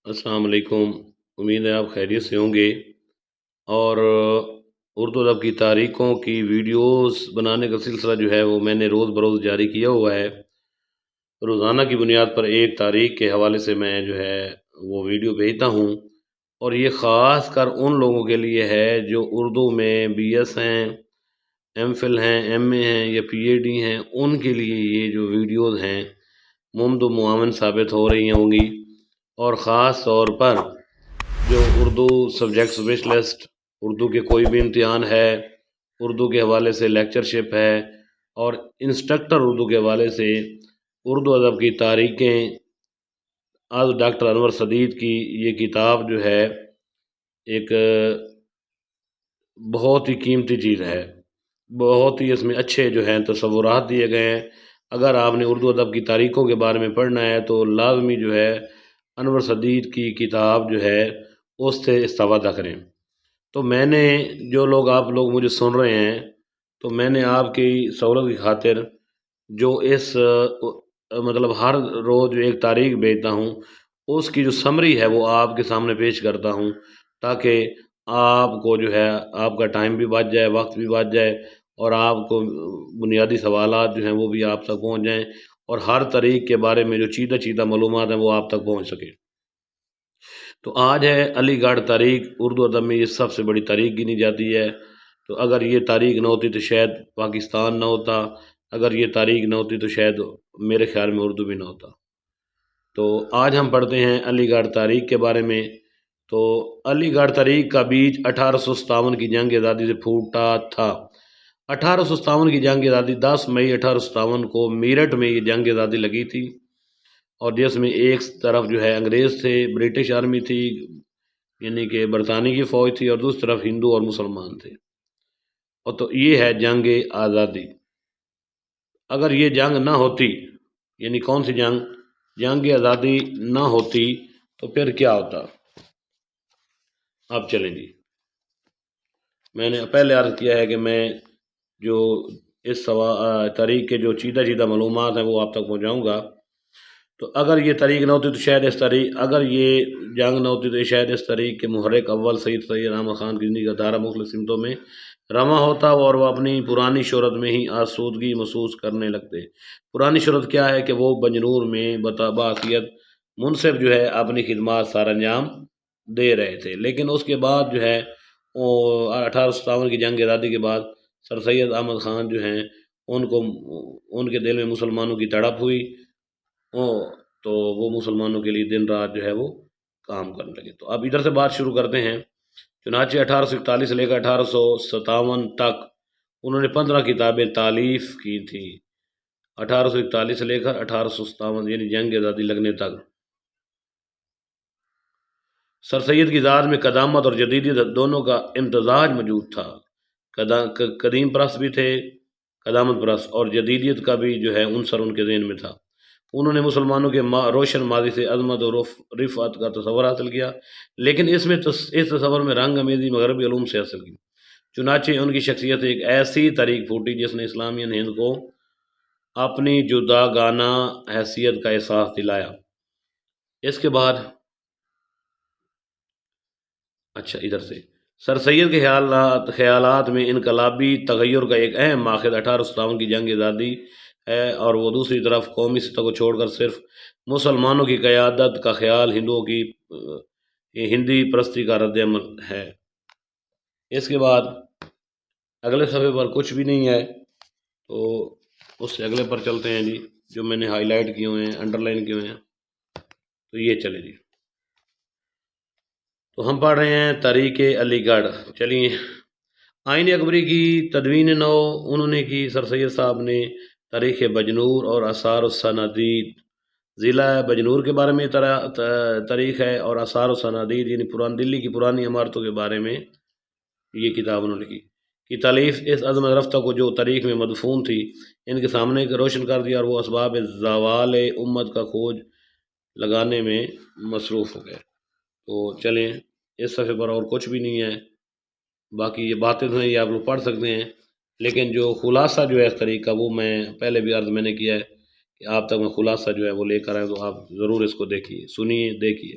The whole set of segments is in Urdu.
السلام علیکم۔ امید ہے آپ خیریت سے ہوں گے۔ اور اردو ادب کی تاریخوں کی ویڈیوز بنانے کا سلسلہ جو ہے وہ میں نے روز بروز جاری کیا ہوا ہے۔ روزانہ کی بنیاد پر ایک تاریخ کے حوالے سے میں جو ہے وہ ویڈیو بھیجتا ہوں، اور یہ خاص کر ان لوگوں کے لیے ہے جو اردو میں بی ایس ہیں، ایم فل ہیں، ایم اے ہیں یا پی اے ڈی ہیں۔ ان کے لیے یہ جو ویڈیوز ہیں ممد و معاون ثابت ہو رہی ہوں گی، اور خاص طور پر جو اردو سبجیکٹ اسپیشلسٹ، اردو کے کوئی بھی امتحان ہے، اردو کے حوالے سے لیکچرشپ ہے، اور انسٹرکٹر اردو کے حوالے سے اردو ادب کی تاریخیں، آج ڈاکٹر انور سدید کی یہ کتاب جو ہے ایک بہت ہی قیمتی چیز ہے۔ بہت ہی اس میں اچھے جو ہیں تصورات دیے گئے ہیں۔ اگر آپ نے اردو ادب کی تاریخوں کے بارے میں پڑھنا ہے تو لازمی جو ہے انور سدید کی کتاب جو ہے اس سے استفادہ کریں۔ تو میں نے آپ لوگ مجھے سن رہے ہیں، تو میں نے آپ کی سہولت کی خاطر جو اس مطلب ہر روز جو ایک تاریخ بھیجتا ہوں اس کی جو سمری ہے وہ آپ کے سامنے پیش کرتا ہوں، تاکہ آپ کو جو ہے آپ کا ٹائم بھی بچ جائے، وقت بھی بچ جائے، اور آپ کو بنیادی سوالات جو ہیں وہ بھی آپ تک پہنچ جائیں، اور ہر طریق کے بارے میں جو چیدہ چیدہ معلومات ہیں وہ آپ تک پہنچ سکے۔ تو آج ہے علی گڑھ تاریخ، اردو ادب میں یہ سب سے بڑی تاریخ گنی جاتی ہے۔ تو اگر یہ تاریخ نہ ہوتی تو شاید پاکستان نہ ہوتا، اگر یہ تاریخ نہ ہوتی تو شاید میرے خیال میں اردو بھی نہ ہوتا۔ تو آج ہم پڑھتے ہیں علی گڑھ تاریخ کے بارے میں۔ تو علی گڑھ تاریخ کا بیج 1857 کی جنگ آزادی سے پھوٹا تھا۔ 1857 کی جنگ آزادی 10 مئی 1857 کو میرٹھ میں یہ جنگ آزادی لگی تھی، اور جس میں ایک طرف جو ہے انگریز تھے، برٹش آرمی تھی، یعنی کہ برطانیہ کی فوج تھی، اور دوسری طرف ہندو اور مسلمان تھے۔ اور تو یہ ہے جنگ آزادی۔ اگر یہ جنگ نہ ہوتی، یعنی کون سی جنگ آزادی نہ ہوتی تو پھر کیا ہوتا؟ اب چلیں جی، میں نے پہلے عرض کیا ہے کہ میں جو اس تاریخ کے جو چیدہ معلومات ہیں وہ آپ تک پہنچاؤں گا۔ تو اگر یہ تاریخ نہ ہوتی تو شاید اگر یہ جنگ نہ ہوتی تو شاید اس تاریخ کے محرک اول سید احمد خان کی زندگی کا دھارا مختلف سمتوں میں رواں ہوتا، اور وہ اپنی پرانی شہرت میں ہی آسودگی محسوس کرنے لگتے۔ پرانی شہرت کیا ہے کہ وہ بنجنور میں باحثیت منصب جو ہے اپنی خدمات سار انجام دے رہے تھے، لیکن اس کے بعد جو ہے 1857 کی جنگ آزادی کے بعد سر سید احمد خان جو ہیں ان کے دل میں مسلمانوں کی تڑپ ہوئی، تو وہ مسلمانوں کے لیے دن رات جو ہے وہ کام کرنے لگے۔ تو اب ادھر سے بات شروع کرتے ہیں۔ چنانچہ 1841 سے لے کر 1857 تک انہوں نے 15 کتابیں تالیف کی تھی۔ 1841 سے لے کر 1857 یعنی جنگ آزادی لگنے تک سر سید کی ذات میں قدامت اور جدیدیت دونوں کا امتزاج موجود تھا۔ قدیم پرست بھی تھے، قدامت پرست، اور جدیدیت کا بھی جو ہے عنصر ان کے ذہن میں تھا۔ انہوں نے مسلمانوں کے روشن ماضی سے عظمت اور رفعت کا تصور حاصل کیا، لیکن اس تصور میں رنگ امیزی مغربی علوم سے حاصل کی۔ چنانچہ ان کی شخصیت ایک ایسی تاریخ پھوٹی جس نے اسلامی ہند کو اپنی جداگانہ حیثیت کا احساس دلایا۔ اس کے بعد ادھر سے سر سید کے خیالات میں انقلابی تغیر کا ایک اہم ماخذ 1857 کی جنگ آزادی ہے، اور وہ دوسری طرف قومی سطح کو چھوڑ کر صرف مسلمانوں کی قیادت کا خیال ہندوؤں کی ہندی پرستی کا رد عمل ہے۔ اس کے بعد اگلے صفحے پر کچھ بھی نہیں ہے، تو اس سے اگلے پر چلتے ہیں جی، جو میں نے ہائی لائٹ کیے ہوئے ہیں، انڈر لائن کیے ہوئے ہیں۔ تو یہ چلے جی، تو ہم پڑھ رہے ہیں تاریخ علی گڑھ۔ چلیے، آئین اکبری کی تدوین نو انہوں نے کی، سر سید صاحب نے۔ تاریخ بجنور اور آثار السنادید، ضلع بجنور کے بارے میں تاریخ ہے، اور آثار السنادید یعنی پرانی دلی کی پرانی عمارتوں کے بارے میں یہ کتاب انہوں نے کی تالیف اس عظم رفتہ کو جو تاریخ میں مدفون تھی ان کے سامنے روشن کر دیا، اور وہ اسباب زوال امت کا کھوج لگانے میں مصروف ہو گئے۔ تو چلیں، اس صفحے پر اور کچھ بھی نہیں ہے، باقی یہ باتیں ہیں یہ آپ لوگ پڑھ سکتے ہیں، لیکن جو خلاصہ جو ہے اس طریقہ کا وہ میں پہلے بھی عرض میں نے کیا ہے کہ آپ تک میں خلاصہ جو ہے وہ لے کر آئے، تو آپ ضرور اس کو دیکھیے، سنیے، دیکھیے۔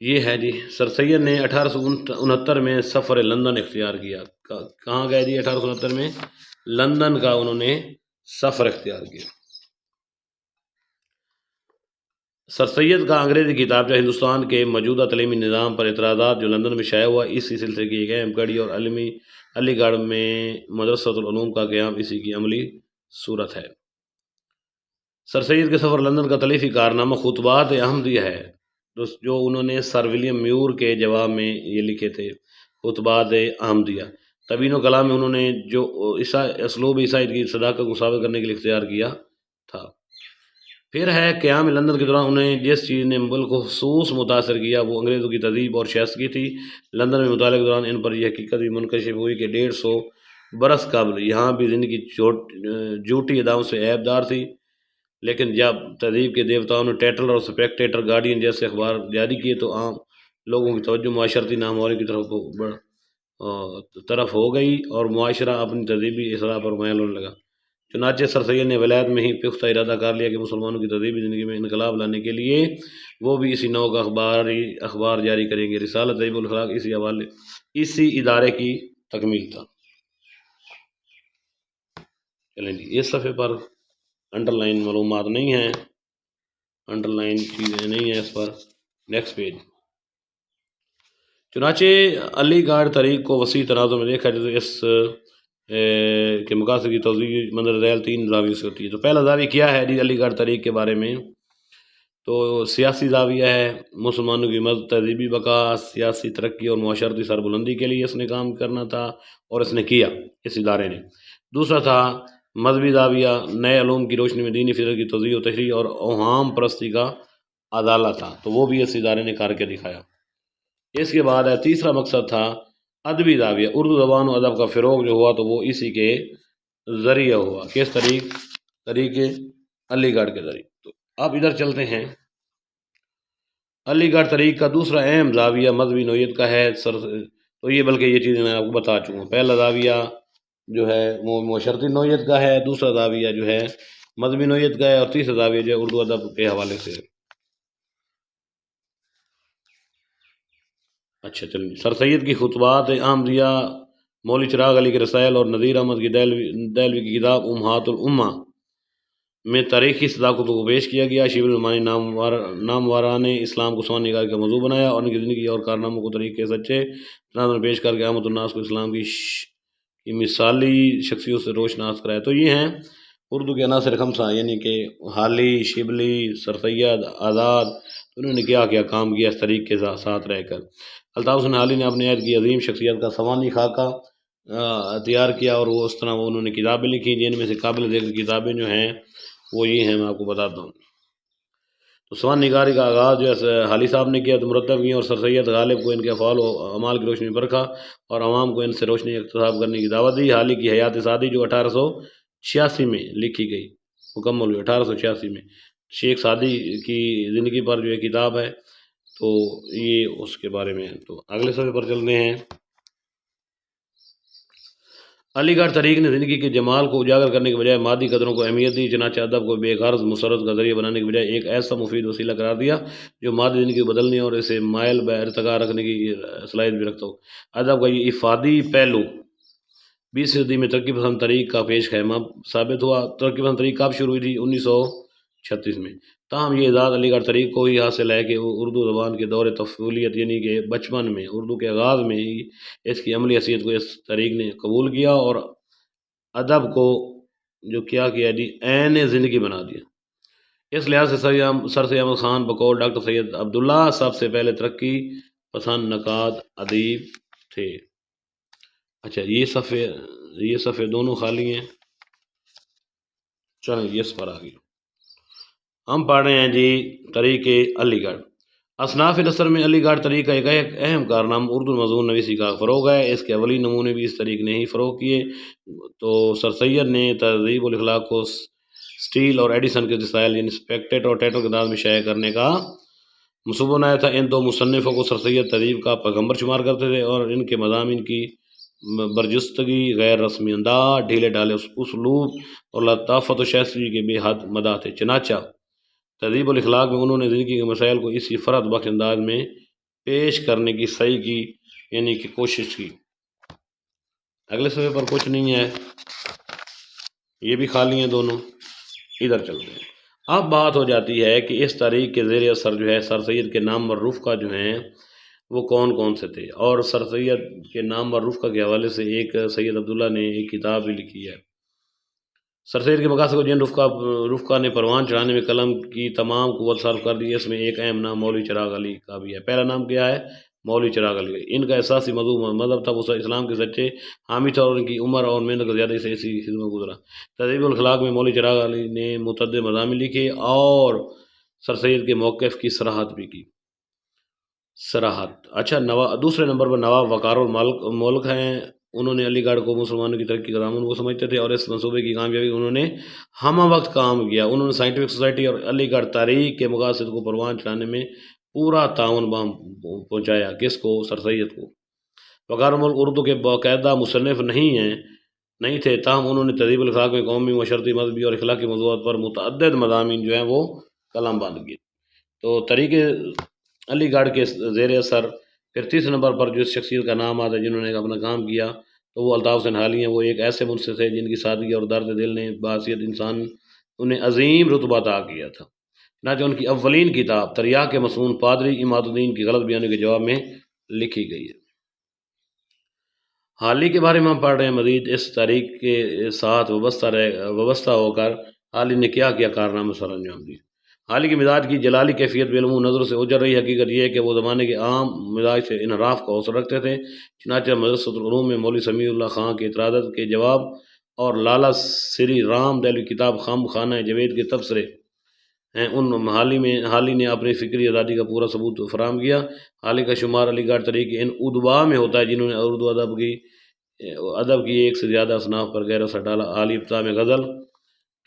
یہ ہے جی، سر سید نے 1869 میں سفر لندن اختیار کیا۔ کہاں گئے جی 1869 میں؟ لندن کا انہوں نے سفر اختیار کیا۔ سر سید کا انگریزی کتابچہ ہندوستان کے موجودہ تعلیمی نظام پر اعتراضات جو لندن میں شائع ہوا، اسی سلسلے کی ایک اہم کڑی، اور علی گڑھ میں مدرسۃ العلوم کا قیام اسی کی عملی صورت ہے۔ سر سید کے سفر لندن کا تالیفی کارنامہ خطبات احمدیہ ہے، جو انہوں نے سر ولیم میور کے جواب میں یہ لکھے تھے، خطبات احمدیہ۔ تبیین و کلام میں انہوں نے جو اسلوب عیسائیت کی صداقت کو ثابت کرنے کے لیے اختیار کیا تھا۔ پھر ہے قیام لندن کے دوران انہیں جس چیز نے ملک کو خصوص متاثر کیا وہ انگریزوں کی تہذیب اور شائستگی تھی۔ لندن میں مطالعے کے دوران ان پر یہ حقیقت بھی منکشف ہوئی کہ 150 برس قبل یہاں بھی زندگی جھوٹی اداؤں سے عیب دار تھی، لیکن جب تہذیب کے دیوتاؤں نے ٹیٹل اور سپیکٹیٹر گارڈین جیسے اخبار جاری کیے تو عام لوگوں کی توجہ معاشرتی ناہمواری کی طرف ہو گئی اور معاشرہ اپنی تہذیبی اصلاح پر مائل ہونے لگا۔ چنانچہ سر سید نے ولایت میں ہی پختہ ارادہ کر لیا کہ مسلمانوں کی تہذیبی زندگی میں انقلاب لانے کے لیے وہ بھی اسی نوع کا اخبار جاری کریں گے۔ رسالہ تہذیب الاخلاق اسی ادارے کی تکمیل تھا۔ چلیں جی، اس صفحے پر انڈر لائن معلومات نہیں ہیں، انڈر لائن چیزیں نہیں ہیں اس پر۔ Next page. چنانچہ علی گڑھ تحریک کو وسیع تناظر میں دیکھا جائے تو اس کے مقاصد کی توضیح مندرجہ ذیل 3 زاویوں سے ہوتی ہے۔ تو پہلا زاویہ کیا ہے جی علی گڑھ تحریک کے بارے میں؟ تو سیاسی زاویہ ہے، مسلمانوں کی مذہب تہذیبی بقا، سیاسی ترقی اور معاشرتی سربلندی کے لیے اس نے کام کرنا تھا اور اس نے کیا اس ادارے نے۔ دوسرا تھا مذہبی زاویہ، نئے علوم کی روشنی میں دینی فطرت کی توضیح و تشریح اور اوہام پرستی کا ازالہ تھا، تو وہ بھی اس ادارے نے کر کے دکھایا۔ اس کے بعد ہے تیسرا مقصد تھا ادبی زاویہ، اردو زبان و ادب کا فروغ جو ہوا تو وہ اسی کے ذریعہ ہوا۔ کس طریق علی گڑھ کے ذریعے۔ تو اب ادھر چلتے ہیں۔ علی گڑھ تحریک کا دوسرا اہم زاویہ مذہبی نوعیت کا ہے۔ تو یہ بلکہ یہ چیزیں میں آپ کو بتا چکا ہوں۔ پہلا زاویہ جو ہے وہ معاشرتی نوعیت کا ہے، دوسرا زاویہ جو ہے مذہبی نوعیت کا ہے، اور تیسرا زاویہ جو ہے اردو ادب کے حوالے سے۔ اچھا چلیے، سر سید کی خطبات احمدیہ، مولوی چراغ علی کے رسائل اور نذیر احمد کی دہلوی کی کتاب امہات الامہ میں تاریخی صداقتوں کو پیش کیا گیا۔ شیب الرحمانی نامواران نے اسلام کو سوانح نگاری کا موضوع بنایا اور ان کی زندگی اور کارناموں کو طریق کے سچے تناظر میں پیش کر کے عامت الناس کو اسلام کی مثالی شخصیت سے روشناس کرایا۔ تو یہ ہیں اردو کے عناصر خمسہ، یعنی کہ حالی، شبلی، سر سید، آزاد، انہوں نے کیا کیا کام کیا اس طریق کے ساتھ رہ کر۔ الطاف حسین حالی نے اپنے عہد کی عظیم شخصیت کا سوانح خاکہ تیار کیا اور وہ اس طرح انہوں نے کتابیں لکھی، جن میں سے قابل ذکر کتابیں جو ہیں وہ یہ ہیں، میں آپ کو بتاتا ہوں۔ تو سوانح نگاری کا آغاز جو ہے حالی صاحب نے کیا، تو مرتب کیا، اور سر سید غالب کو ان کے افعال و اعمال کی روشنی میں پرکھا اور عوام کو ان سے روشنی اقتساب کرنے کی دعوت دی۔ حالی کی حیات سعدی جو 1886 میں لکھی گئی، مکمل ہوئی 1886 میں، شیخ سعدی کی زندگی پر جو ہے کتاب ہے، تو یہ اس کے بارے میں ہے۔ تو اگلے صفحے پر چلتے ہیں۔ علی گڑھ تحریک نے زندگی کے جمال کو اجاگر کرنے کے بجائے مادی قدروں کو اہمیت دی، چنانچہ ادب کو بے غرض مسرت کا ذریعہ بنانے کے بجائے ایک ایسا مفید وسیلہ قرار دیا جو مادی زندگی کو بدلنے اور اسے مائل بہ ارتقاء رکھنے کی صلاحیت بھی رکھتا ہو۔ ادب کا یہ افادی پہلو 20 صدی میں ترقی پسند تحریک کا پیش خیمہ ثابت ہوا۔ ترقی پسند تحریک کب شروع ہوئی تھی؟ 1936 میں۔ تاہم یہ اعزاز علی گڑھ تحریک کو ہی حاصل ہے کہ اردو زبان کے دور طفولیت یعنی کہ بچپن میں، اردو کے آغاز میں ہی اس کی عملی حیثیت کو اس تحریک نے قبول کیا اور ادب کو جو کیا جی عین زندگی بنا دیا۔ اس لحاظ سے سر سید احمد خان بقول ڈاکٹر سید عبداللہ سب سے پہلے ترقی پسند نقاد ادیب تھے۔ اچھا یہ صفحے دونوں خالی ہیں، چلیں اس پر آگے ہم پڑھ رہے ہیں جی تحریک علی گڑھ۔ اصناف نثر میں علی گڑھ تحریک کا ایک اہم کارنامہ اردو مضمون نویسی کا فروغ ہے۔ اس کے اولین نمونے بھی اس تحریک نے ہی فروغ کیے۔ تو سر سید نے تہذیب الاخلاق کو سٹیل اور ایڈیسن کے رسائل یعنی سپیکٹیٹر اور ٹیٹل کے انداز میں شائع کرنے کا منصوبہ بنایا تھا۔ ان دو مصنفوں کو سر سید تہذیب کا پیغمبر شمار کرتے تھے اور ان کے مضامین کی برجستگی، غیر رسمی انداز، ڈھیلے ڈھالے اسلوب اور لطافت و شائستگی کے بے حد مداح تھے۔ چنانچہ تہذیب الاخلاق میں انہوں نے زندگی کے مسائل کو اسی فرد بخش انداز میں پیش کرنے کی صحیح کی، یعنی کہ کوشش کی۔ اگلے صفحے پر کچھ نہیں ہے، یہ بھی خالی ہیں دونوں، ادھر چلتے ہیں۔ اب بات ہو جاتی ہے کہ اس تاریخ کے زیر اثر جو ہے سر سید کے نام اور رفقہ جو ہیں وہ کون کون سے تھے، اور سر سید کے نام اور رفقہ کے حوالے سے ایک سید عبداللہ نے ایک کتاب بھی لکھی ہے۔ سر سید کے مقاصد کو جن رفقہ نے پروان چڑھانے میں قلم کی تمام قوت صرف کر دی، اس میں ایک اہم نام مولوی چراغ علی کا بھی ہے۔ پہلا نام کیا ہے؟ مولوی چراغ علی۔ ان کا اساسی مذہب تھا، وہ اسلام کے سچے حامی تھا، اور ان کی عمر اور محنت کا زیادہ سے اسی خدمت گزرا۔ تہذیب الاخلاق میں مولوی چراغ علی نے متعدد مضامین لکھے اور سر سید کے موقف کی صراحت بھی کی۔ اچھا، دوسرے نمبر پر نواب وقار الملک ہیں۔ انہوں نے علی گڑھ کو مسلمانوں کی ترقی کا ضامن کو سمجھتے تھے، اور اس منصوبے کی کامیابی انہوں نے ہمہ وقت کام کیا۔ انہوں نے سائنٹیفک سوسائٹی اور علی گڑھ تاریخ کے مقاصد کو پروان چڑھانے میں پورا تعاون پہنچایا۔ کس کو؟ سر سید کو۔ وقار الملک اردو کے باقاعدہ مصنف نہیں تھے، تاہم انہوں نے تہذیب الاخلاق میں قومی، معاشرتی، مذہبی اور اخلاقی موضوعات پر متعدد مضامین جو ہیں وہ قلم بند کیے۔ تو طریق علی گڑھ کے زیر اثر۔ پھر تیسرے نمبر پر جو شخصیت کا نام آتا ہے جنہوں نے اپنا کام کیا، تو وہ الطاف حسین حالی ہیں۔ وہ ایک ایسے منصف تھے جن کی سادگی اور درد دل نے بحیثیت انسان انہیں عظیم رتبہ عطا کیا تھا۔ چنانچہ ان کی اولین کتاب تریاق مسنون پادری عماد الدین کی غلط بیانی کے جواب میں لکھی گئی ہے۔ حالی کے بارے میں ہم پڑھ رہے ہیں مزید۔ اس تاریخ کے ساتھ وابستہ ہو کر حالی نے کیا کارنامے سر انجام دیے۔ حالی کے مزاج کی جلالی کیفیت بعلوم نظر سے اجر رہی۔ حقیقت یہ ہے کہ وہ زمانے کے عام مزاج سے انحراف کا حوصلہ رکھتے تھے۔ چنانچہ مدرسۃ العلوم میں مولوی سمیع اللہ خان کے اعتراضات کے جواب اور لالا سری رام دہلوی کتاب خم خانہ جوید کے تبصرے ہیں، ان حالی نے اپنی فکری آزادی کا پورا ثبوت فراہم کیا۔ حالی کا شمار علی گڑھ تاریخ کے ان ادبا میں ہوتا ہے جنہوں نے اردو ادب کی ایک سے زیادہ اصناف پر گہرا اثر ڈالا۔ حالی ابتدا میں غزل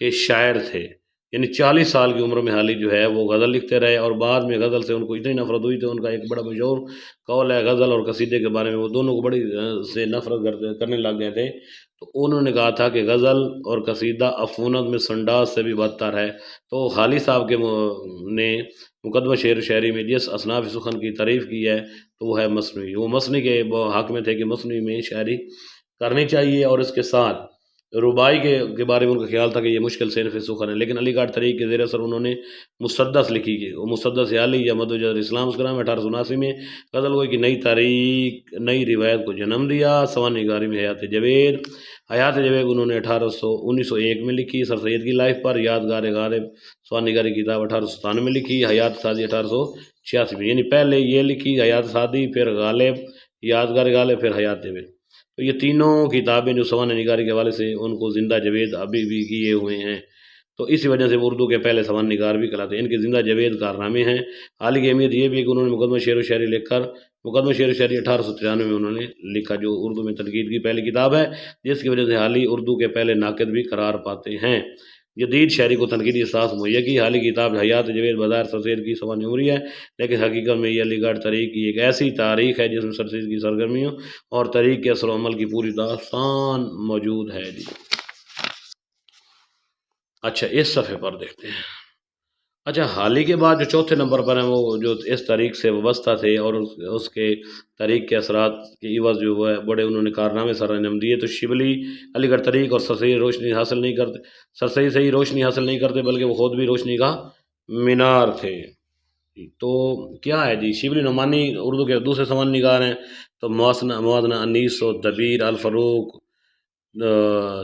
کے شاعر تھے، یعنی 40 سال کی عمر میں حالی جو ہے وہ غزل لکھتے رہے، اور بعد میں غزل سے ان کو اتنی نفرت ہوئی تھی۔ ان کا ایک بڑا مشہور قول ہے غزل اور قصیدے کے بارے میں، وہ دونوں کو بڑی سے نفرت کرنے لگ گئے تھے، تو انہوں نے کہا تھا کہ غزل اور قصیدہ عفونت میں سنڈاس سے بھی بدتر ہے۔ تو حالی صاحب نے مقدمہ شعر و شاعری میں جس اصناف سخن کی تعریف کی ہے تو وہ ہے مثنوی۔ وہ مثنی کے حق میں تھے کہ مثنوی میں شاعری کرنی چاہیے، اور اس کے ساتھ رباعی کے بارے میں ان کا خیال تھا کہ یہ مشکل صنف سخن ہے۔ لیکن علی گڑھ تاریخ کے زیر اثر انہوں نے مسدس لکھی گئی۔ وہ مسدس حالی یا مدوجہ اسلام اسکرام 1879 میں غزل گوئی کی نئی روایت کو جنم دیا۔ سوانح نگاری میں حیات جاوید انہوں نے 1901 میں لکھی۔ سر سید کی لائف پر یادگار غالب سوانح نگاری کی کتاب 1897 میں لکھی۔ حیات سعدی 1886 میں، یعنی پہلے یہ لکھی حیات سعدی، پھر غالب، یادگار غالب، پھر حیات جاوید۔ تو یہ تینوں کتابیں جو سوانح نگاری کے حوالے سے ان کو زندہ جاوید ابھی بھی کیے ہوئے ہیں، تو اسی وجہ سے وہ اردو کے پہلے سوانح نگار بھی کہلاتے ہیں۔ ان کے زندہ جاوید کارنامے ہیں۔ حالی کی اہمیت یہ بھی ہے کہ انہوں نے مقدمہ شعر و شاعری لکھ کر مقدمہ شعر و شاعری 1893 میں انہوں نے لکھا، جو اردو میں تنقید کی پہلی کتاب ہے، جس کی وجہ سے حالی اردو کے پہلے ناقد بھی قرار پاتے ہیں۔ جدید شاعری کو تنقیدی احساس مہیا کی۔ حالی کی کتاب حیات جاوید بظاہر سر سید کی سوانح عمری ہے، لیکن حقیقت میں یہ علی گڑھ تاریخ کی ایک ایسی تاریخ ہے جس میں سر سید کی سرگرمیوں اور تاریخ کے اثر و عمل کی پوری داستان موجود ہے۔ اچھا، اس صفحے پر دیکھتے ہیں۔ اچھا، حالی کے بعد جو چوتھے نمبر پر ہیں وہ جو اس تاریخ سے وابستہ تھے اور اس کے تاریخ کے اثرات کے عوض جو ہے بڑے انہوں نے کارنامے سر انجام دیے۔ تو شبلی علی گڑھ تاریخ اور سر سید سر سید صحیح روشنی حاصل نہیں کرتے، بلکہ وہ خود بھی روشنی کا مینار تھے۔ تو کیا ہے جی؟ شبلی نعمانی اردو کے دوسرے سوانح نگار ہیں۔ تو موازنہ انیس و دبیر، الفروق،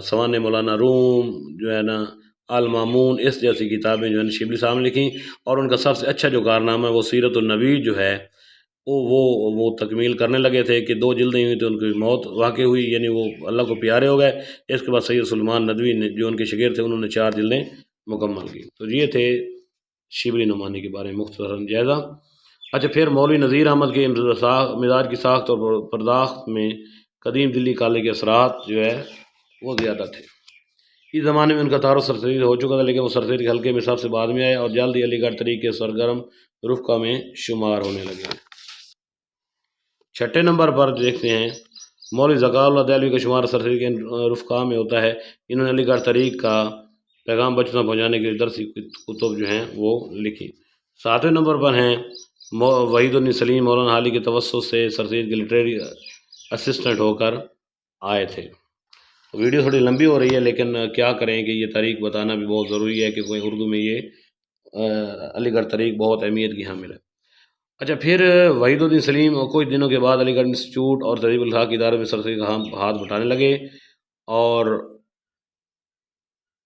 سوانح مولانا روم جو ہے نا، المامون، اس جیسی کتابیں جو ہے شبلی صاحب نے لکھیں، اور ان کا سب سے اچھا جو کارنامہ ہے وہ سیرت النبی جو ہے وہ تکمیل کرنے لگے تھے کہ 2 جلدیں ہوئی تو ان کی موت واقع ہوئی، یعنی وہ اللہ کو پیارے ہو گئے۔ اس کے بعد سید سلیمان ندوی نے جو ان کے شاگرد تھے انہوں نے 4 جلدیں مکمل کی۔ تو یہ تھے شبلی نعمانی کے بارے میں مختصراً جائزہ۔ اچھا، پھر مولوی نذیر احمد کے مزاج کی ساخت اور پرداخت میں قدیم دلی کالج کے اثرات جو ہے وہ زیادہ تھے۔ اس زمانے میں ان کا تعارف سر سید ہو چکا تھا، لیکن وہ سر سید کے حلقے میں سب سے بعد میں آئے اور جلد ہی علی گڑھ تاریخ کے سرگرم رفقہ میں شمار ہونے لگے۔ چھٹے نمبر پر دیکھتے ہیں مولوی ذکاء اللہ دہلوی کا شمار سر سید کے رفقا میں ہوتا ہے، انہوں نے علی گڑھ تاریخ کا پیغام بچوں پہنچانے کے لیے درسی کتب جو ہیں وہ لکھی۔ 7ویں نمبر پر ہیں وحید الدین سلیم مولانا حالی کے توسط سے سر سید کے لٹریری اسسٹنٹ ہو کر آئے تھے۔ ویڈیو تھوڑی لمبی ہو رہی ہے، لیکن کیا کریں کہ یہ تاریخ بتانا بھی بہت ضروری ہے کہ کوئی اردو میں یہ علی گڑھ تاریخ بہت اہمیت کی حامل ہے۔ اچھا، پھر وحید الدین سلیم کچھ دنوں کے بعد علی گڑھ انسٹیٹیوٹ اور تہذیب الحق کے ادارے میں سر سید کا ہاتھ بٹانے لگے، اور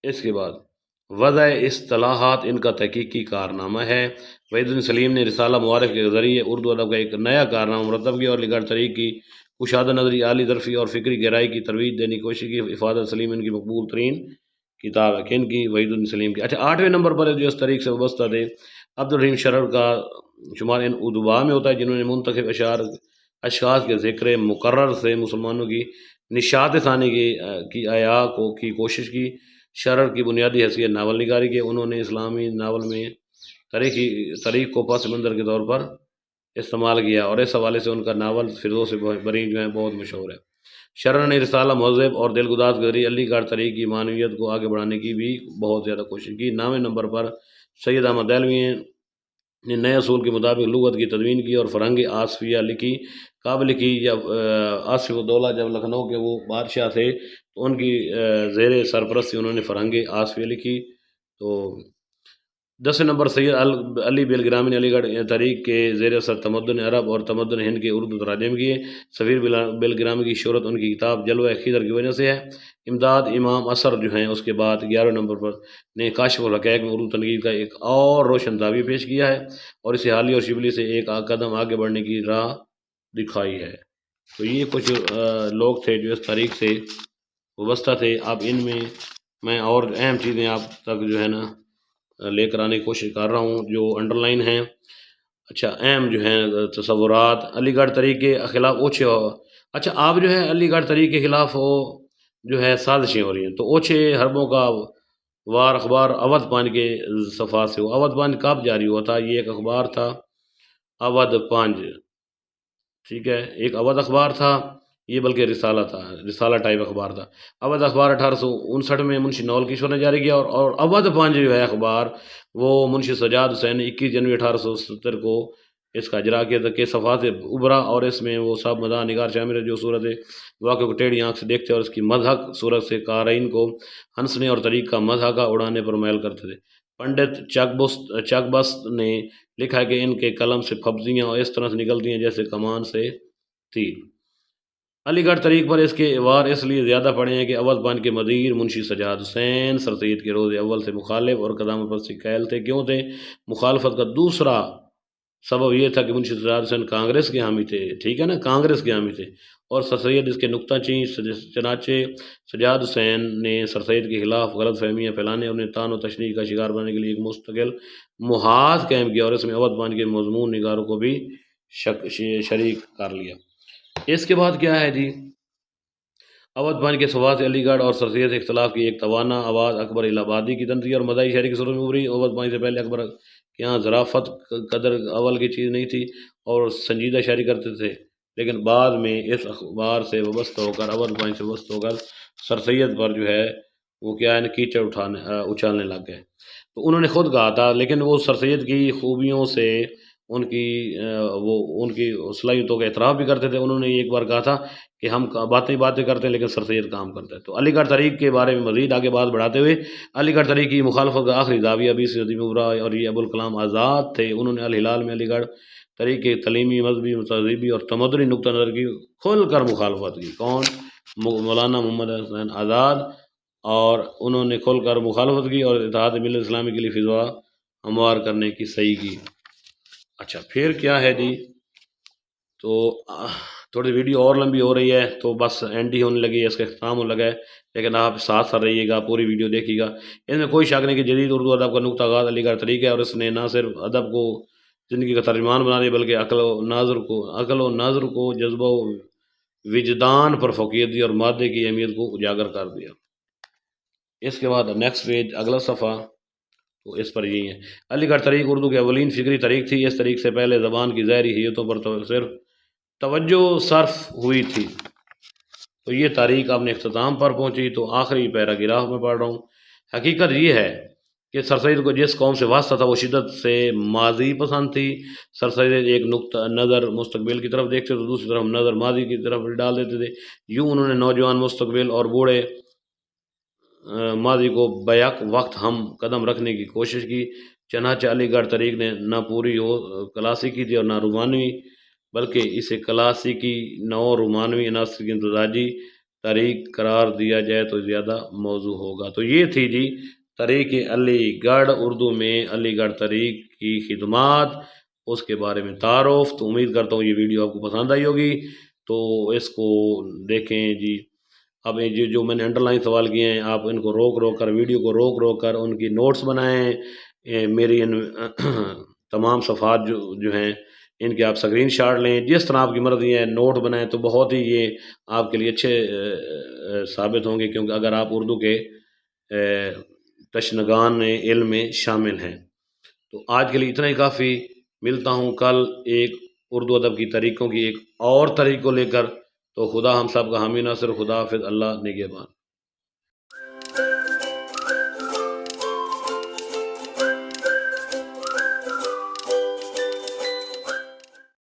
اس کے بعد وضع اصطلاحات ان کا تحقیقی کارنامہ ہے۔ وحید الدین سلیم نے رسالہ معارف کے ذریعے اردو ادب کا ایک نیا کارنامہ مرتب کیا اور علی گڑھ تاریخ کی کشادہ نظری، اعلی ظرفی اور فکری گہرائی کی ترویج دینے کی کوشش کی۔ افادۃ سلیم ان کی مقبول ترین کتاب ہے، کن کی؟ وحید الدین سلیم کی۔ اچھا، 8ویں نمبر پر جو اس تاریخ سے وابستہ تھے، عبد الرحیم شرر کا شمار ان ادبا میں ہوتا ہے جنہوں نے منتخب اشخاص کے ذکر مقرر سے مسلمانوں کی نشاط ثانی کی احیا کی کوشش کی۔ شرر کی بنیادی حیثیت ناول نگاری کی، انہوں نے اسلامی ناول میں تاریخ کو پس منظر کے طور پر استعمال کیا، اور اس حوالے سے ان کا ناول فردوس برین جو ہے بہت مشہور ہے۔ شرر نے رسالہ مہذب اور دلگداز کے ذریعے علی گڑھ تاریخ کی معنویت کو آگے بڑھانے کی بھی بہت زیادہ کوشش کی۔ 9ویں نمبر پر سید احمد دہلوی نے نئے اصول کے مطابق لغت کی تدوین کی اور فرہنگ آصفیہ لکھی۔ کعب لکھی، جب آصف الدولہ جب لکھنؤ کے وہ بادشاہ تھے تو ان کی زیر سرپرستی انہوں نے فرہنگ آصفیہ لکھی۔ تو 10 نمبر سید علی بیلگرامی نے علی گڑھ تاریخ کے زیر اثر تمدن عرب اور تمدن ہند کے اردو تراجم کیے۔ سفیر بیلگرامی کی شہرت ان کی کتاب جلوہ خضر کی وجہ سے ہے۔ امداد امام اثر جو ہیں اس کے بعد 11 نمبر پر نے کاشف الحقائق میں اردو تنقید کا ایک اور روشن زاویہ پیش کیا ہے اور اسے حالی اور شبلی سے ایک قدم آگے بڑھنے کی راہ دکھائی ہے۔ تو یہ کچھ لوگ تھے جو اس تاریخ سے وابستہ تھے۔ اب ان میں اور اہم چیزیں آپ تک جو ہے نا لے کر آنے کی کوشش کر رہا ہوں جو انڈر لائن ہیں۔ اچھا، اہم جو ہیں تصورات علی گڑھ تاریخ کے خلاف اوچھے اچھا، آپ جو ہے علی گڑھ تاریخ کے خلاف جو ہے سازشیں ہو رہی ہیں، تو اوچھے حربوں کا وار اخبار اودھ پانج کے صفحات سے ہو۔ اودھ پانج کب جاری ہوا تھا؟ یہ ایک اخبار تھا اودھ پانج، ٹھیک ہے، ایک اودھ اخبار تھا یہ، بلکہ رسالہ تھا، رسالہ ٹائپ اخبار تھا۔ اودھ اخبار 1859 میں منشی نول کشور نے جاری کیا، اور اودھ پانج جو ہے اخبار وہ منشی سجاد حسین نے 21 جنوری 1870 کو اس کا اجرا کیا کہ صفحات سے ابھرا، اور اس میں وہ سب مداح نگار شامل ہے جو صورت واقعے کو ٹیڑھی آنکھ سے دیکھتے اور اس کی مضحک صورت سے قارئین کو ہنسنے اور طریق کا مضحکہ اڑانے پر مائل کرتے تھے۔ پنڈت چک بست نے لکھا ہے کہ ان کے قلم سے پھبزیاں اس طرح سے نکلتی ہیں جیسے کمان سے تیر۔ علی گڑھ تاریخ پر اس کے وار اس لیے زیادہ پڑے ہیں کہ اودھ پانج کے مدیر منشی سجاد حسین سر سید کے روز اول سے مخالف اور قدام پرستی قائل تھے۔ کیوں تھے؟ مخالفت کا دوسرا سبب یہ تھا کہ منشی سجاد حسین کانگریس کے حامی تھے، ٹھیک ہے نا، کانگریس کے حامی تھے، اور سر سید اس کے نکتہ چین۔ چنانچہ سجاد حسین نے سر سید کے خلاف غلط فہمیاں پھیلانے اور انہیں طعن و تشنیع کا شکار بنانے کے لیے ایک مستقل محاذ قائم کیا اور اس میں اودھ پانج کے مضمون نگاروں کو بھی شریک کر لیا۔ اس کے بعد کیا ہے جی؟ اودھ پانج کے صفحات سے علی گڑھ اور سر سید اختلاف کی ایک توانا آواز اکبر الہ آبادی کی تنظیم اور مدعی شہری کی صورت میں ابھری۔ اودھ پانج سے پہلے اکبر کے یہاں ظرافت قدر اول کی چیز نہیں تھی اور سنجیدہ شاعری کرتے تھے، لیکن بعد میں اس اخبار سے وابستہ ہو کر اودھ پانج سے وابستہ ہو کر سر سید پر جو ہے وہ کیا ہے کیچڑ اچھالنے لگ گئے۔ تو انہوں نے خود کہا تھا، لیکن وہ سر سید کی خوبیوں سے ان کی صلاحیتوں کا اعتراف بھی کرتے تھے۔ انہوں نے ایک بار کہا تھا کہ ہم باتیں کرتے ہیں لیکن سر سید کام کرتے ہیں۔ تو علی گڑھ تاریخ کے بارے میں مزید آگے بات بڑھاتے ہوئے علی گڑھ تاریخ کی مخالفت کا آخری زاویہ 20ویں صدی میں ابھرا اور یہ ابوالکلام آزاد تھے۔ انہوں نے الہلال میں علی گڑھ تاریخ کے تعلیمی، مذہبی، تہذیبی اور تمدنی نقطہ نظر کی کھل کر مخالفت کی۔ کون؟ مولانا محمد حسین آزاد، اور انہوں نے کھل کر مخالفت کی اور اتحاد ملت اسلامی کے لیے فضا ہموار کرنے کی صحیح کی۔ اچھا، پھر کیا ہے جی؟ تو تھوڑی ویڈیو اور لمبی ہو رہی ہے تو بس اینڈ ہی ہونے لگی ہے، اس کا اختتام ہونے لگا ہے، لیکن آپ ساتھ رہیے گا، پوری ویڈیو دیکھیے گا۔ اس میں کوئی شک نہیں کہ جدید اردو ادب کا نقطہ آغاز علی گڑھ تاریخ ہے، اور اس نے نہ صرف ادب کو زندگی کا ترجمان بنا دیا بلکہ عقل و نظر کو جذبہ و وجدان پر فوقیت دی اور مادے کی اہمیت کو اجاگر کر دیا۔ اس کے بعد نیکسٹ پیج، اگلا صفحہ، تو اس پر یہی ہے۔ علی گڑھ تاریخ اردو کی اولین فکری تاریخ تھی۔ اس تاریخ سے پہلے زبان کی ظاہری حیتوں پر صرف توجہ صرف ہوئی تھی۔ تو یہ تاریخ اپنے اختتام پر پہنچی۔ تو آخری پیراگراف میں پڑھ رہا ہوں۔ حقیقت یہ ہے کہ سر سید کو جس قوم سے واسطہ تھا وہ شدت سے ماضی پسند تھی۔ سر سید ایک نقطہ نظر مستقبل کی طرف دیکھتے تو دوسری طرف نظر ماضی کی طرف ڈال دیتے تھے۔ یوں انہوں نے نوجوان مستقبل اور بوڑھے ماضی کو بیک وقت ہم قدم رکھنے کی کوشش کی۔ چنانچہ علی گڑھ تحریک نے نہ پوری ہو کلاسیکی تھی اور نہ رومانوی، بلکہ اسے کلاسیکی نو رومانوی عناصر کی امتزاجی تحریک قرار دیا جائے تو زیادہ موضوع ہوگا۔ تو یہ تھی جی تحریک علی گڑھ، اردو میں علی گڑھ تحریک کی خدمات، اس کے بارے میں تعارف۔ تو امید کرتا ہوں یہ ویڈیو آپ کو پسند آئی ہوگی، تو اس کو دیکھیں جی۔ اب یہ جو میں نے انڈر لائن سوال کیے ہیں، آپ ان کو روک کر ویڈیو کو روک کر ان کی نوٹس بنائیں۔ میری ان تمام صفحات جو ہیں ان کے آپ اسکرین شاٹ لیں، جس طرح آپ کی مرضی ہے نوٹ بنائیں، تو بہت ہی یہ آپ کے لیے اچھے ثابت ہوں گے، کیونکہ اگر آپ اردو کے تشنگان علم میں شامل ہیں۔ تو آج کے لیے اتنا ہی کافی، ملتا ہوں کل ایک اردو ادب کی تحریکوں کی ایک اور تحریک کو لے کر۔ تو خدا ہم سب کا حامی ناصر، خدا حافظ، اللہ نگہبان۔